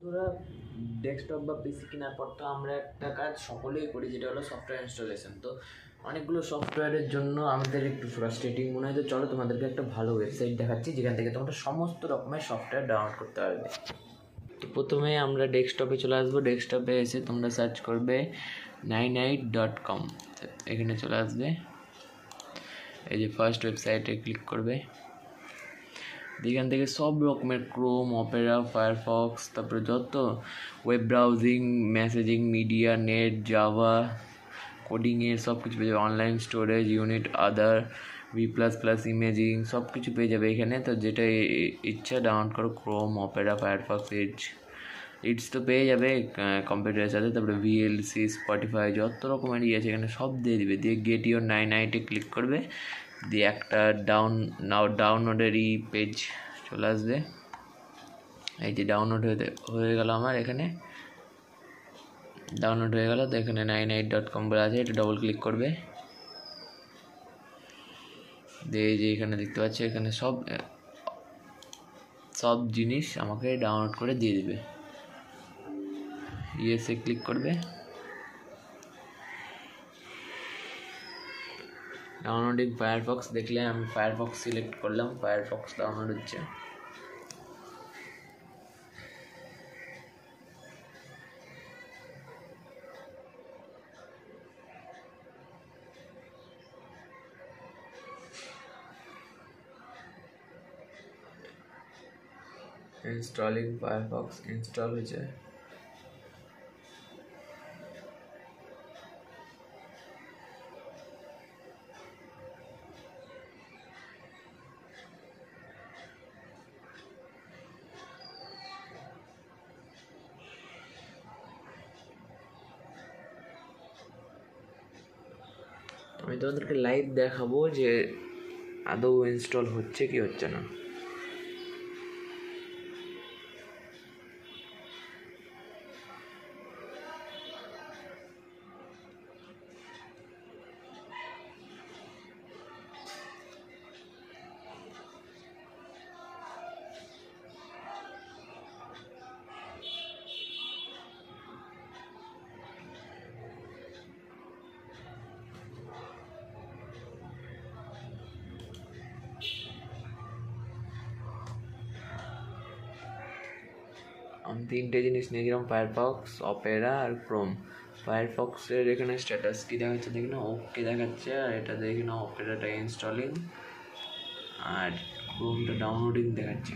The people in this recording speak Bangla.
ধরা ডেস্কটপ বা পিসি কেনার পর তো আমরা একটা কাজ সকলেই করি, যেটা হলো সফটওয়্যার ইনস্টলেশন। তো অনেকগুলো সফটওয়্যারের জন্য আমাদের একটু ফ্রাস্ট্রেটিং মনে হয়। তো চলো তোমাদেরকে একটা ভালো ওয়েবসাইট দেখাচ্ছি যেখান থেকে তোমরা সমস্ত রকমের সফটওয়্যার ডাউনলোড করতে পারবে। তো প্রথমে আমরা ডেস্কটপে চলে আসবো। ডেস্কটপে এসে তোমরা সার্চ করবে 98.com, এখানে চলে আসবে। এই যে ফার্স্ট ওয়েবসাইটে ক্লিক করবে, এখান থেকে সব রকমের ক্রোম, অপেরা, ফায়ারফক্স, তারপরে যত web browsing, messaging, media, net, Java, কোডিংয়ের সব কিছু পেয়ে যাবে। Online storage unit, other, V++, imaging, সব কিছু পেয়ে যাবে এখানে। তো যেটা ইচ্ছা ডাউনলোড করো, ক্রোম, অপেরা, ফায়ারফক্স, ইটস তো পেয়ে যাবে কম্পিউটারের সাথে। তারপরে VLC, স্পটিফাই, যত রকমের আছে এখানে সব দিয়ে দিবে। দিয়ে গেট ইওর 998 ক্লিক করবে, দিয়ে একটা ডাউনলোডেরই পেজ চলে আসবে। এই যে ডাউনলোড হয়ে গেল আমার, এখানে ডাউনলোড হয়ে গেল। তো এখানে 98.com বলে আছে, এটা ডবল ক্লিক করবে। দিয়ে এই যে এখানে দেখতে পাচ্ছি, এখানে সব জিনিস আমাকে ডাউনলোড করে দিয়ে দিবে। ইয়েসে ক্লিক করবে, ডাউনলোডিং ফায়ারফক্স দেখলে আমি ফায়ারফক্স সিলেক্ট করলাম, ফায়ারফক্স ডাউনলোড হচ্ছে। ইনস্টলিং ফায়ারফক্স ইনস্টল হয়েছে। আমি তোমাদেরকে লাইভ দেখাবো যে আদৌ ইনস্টল হচ্ছে কি হচ্ছে না। আমি তিনটে জিনিস নিয়েছিলাম, ফায়ারফক্স, অপেরা আর ক্রোম। ফায়ারফক্সের এখানে স্ট্যাটাস কি দেখাচ্ছে দেখি না, ওকে দেখাচ্ছে। আর এটা দেখি না, অপেরাটা ইনস্টলিং আর ক্রোমটা ডাউনলোডিং দেখাচ্ছে।